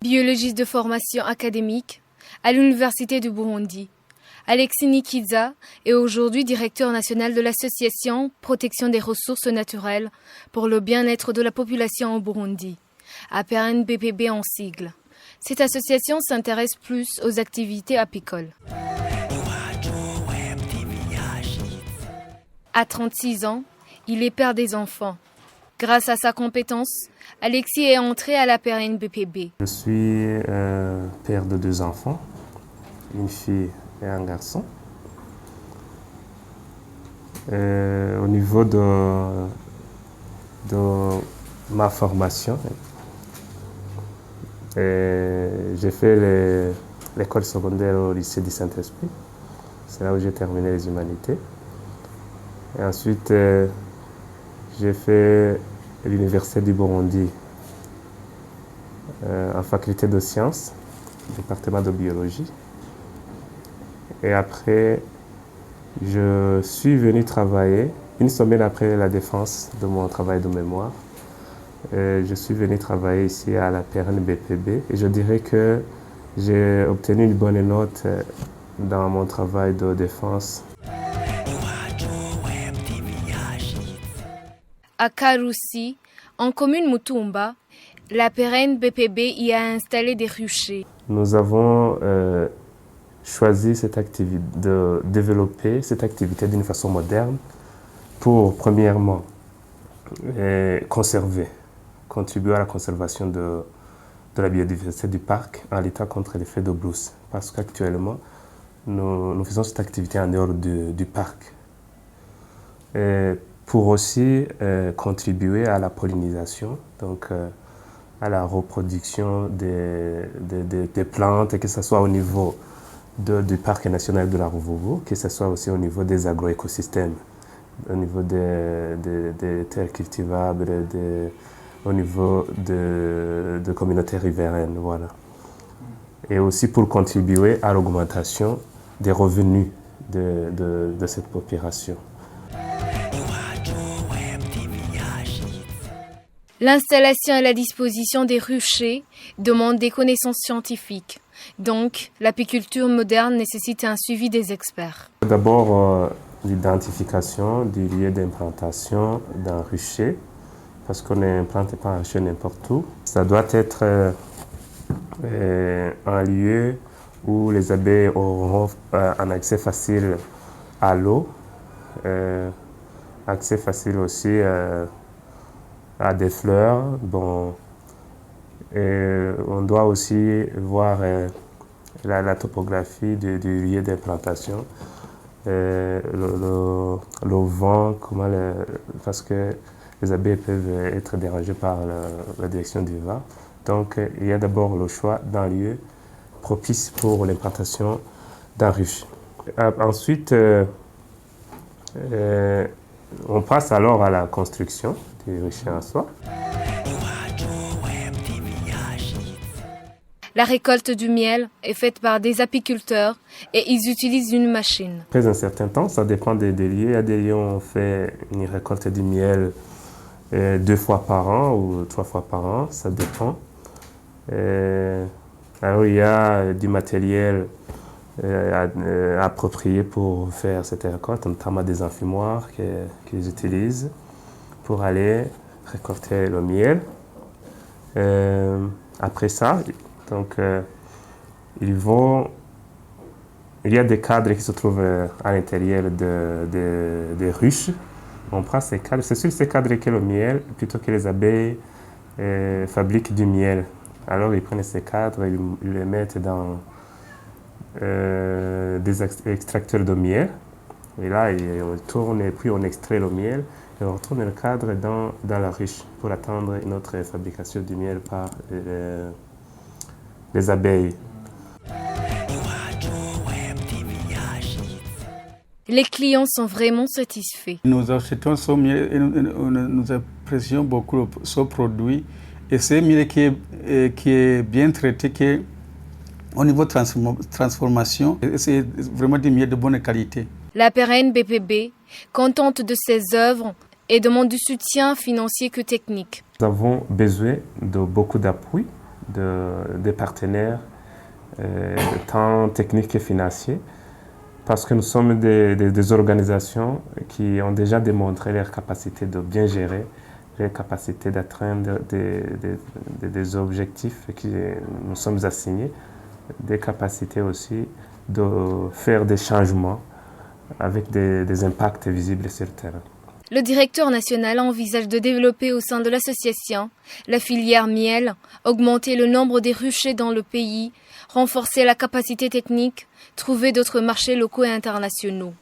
biologiste de formation académique à l'Université du Burundi. Alexis Nikiza est aujourd'hui directeur national de l'association Protection des ressources naturelles pour le bien-être de la population au Burundi, APRNBPB en sigle. Cette association s'intéresse plus aux activités apicoles. À 36 ans, il est père des enfants. Grâce à sa compétence, Alexis est entré à l'APRNBPB. Je suis père de 2 enfants, une fille et un garçon. Au niveau de ma formation, j'ai fait l'école secondaire au lycée du Saint-Esprit. C'est là où j'ai terminé les humanités. Et ensuite, j'ai fait l'Université du Burundi en faculté de sciences, département de biologie. Et après, je suis venu travailler, une semaine après la défense de mon travail de mémoire, je suis venu travailler ici à la PRNBPB et je dirais que j'ai obtenu une bonne note dans mon travail de défense. À Karusi, en commune Mutumba, la PRNBPB y a installé des ruchers. Nous avons choisi de développer cette activité d'une façon moderne pour, premièrement, contribuer à la conservation de la biodiversité du parc en luttant contre l'effet de brousse. Parce qu'actuellement, nous faisons cette activité en dehors du parc. Et pour aussi contribuer à la pollinisation, donc à la reproduction des plantes, que ce soit au niveau du parc national de la Ruvubu, que ce soit aussi au niveau des agroécosystèmes, au niveau des terres cultivables, au niveau de communautés riveraines. Voilà. Et aussi pour contribuer à l'augmentation des revenus de cette population. L'installation à la disposition des ruchers demande des connaissances scientifiques. Donc, l'apiculture moderne nécessite un suivi des experts. D'abord, l'identification du lieu d'implantation d'un rucher, parce qu'on n'implante pas un rucher n'importe où. Ça doit être un lieu où les abeilles auront un accès facile à l'eau, accès facile aussi à des fleurs. Bon, et on doit aussi voir la topographie du lieu d'implantation, le vent, parce que les abeilles peuvent être dérangées par la direction du vent. Donc il y a d'abord le choix d'un lieu propice pour l'implantation d'un ruche. Ensuite, on passe alors à la construction du rucher en soi. La récolte du miel est faite par des apiculteurs et ils utilisent une machine. Après un certain temps, ça dépend des lieux. Il y a des lieux où on fait une récolte du miel 2 fois par an ou 3 fois par an, ça dépend. Alors il y a du matériel approprié pour faire cette récolte, notamment des enfumoirs qu'ils utilisent pour aller récolter le miel. Après ça, donc, il y a des cadres qui se trouvent à l'intérieur des ruches. On prend ces cadres, c'est sur ces cadres que le miel, plutôt que les abeilles fabriquent du miel. Alors ils prennent ces cadres, ils les mettent dans des extracteurs de miel. Et là, on tourne et puis on extrait le miel et on retourne le cadre dans la ruche pour attendre notre fabrication du miel par les abeilles. Les clients sont vraiment satisfaits. Nous achetons ce miel et nous apprécions beaucoup ce produit. Et c'est un miel qui est bien traité, au niveau de transformation, c'est vraiment du miel de bonne qualité. La PRNBPB, contente de ses œuvres, et demande du soutien financier que technique. Nous avons besoin de beaucoup d'appui des partenaires, tant techniques que financiers, parce que nous sommes des organisations qui ont déjà démontré leur capacité de bien gérer, leur capacité d'atteindre des objectifs que nous sommes assignés, des capacités aussi de faire des changements avec des impacts visibles sur le terrain. Le directeur national envisage de développer au sein de l'association la filière miel, augmenter le nombre des ruchers dans le pays, renforcer la capacité technique, trouver d'autres marchés locaux et internationaux.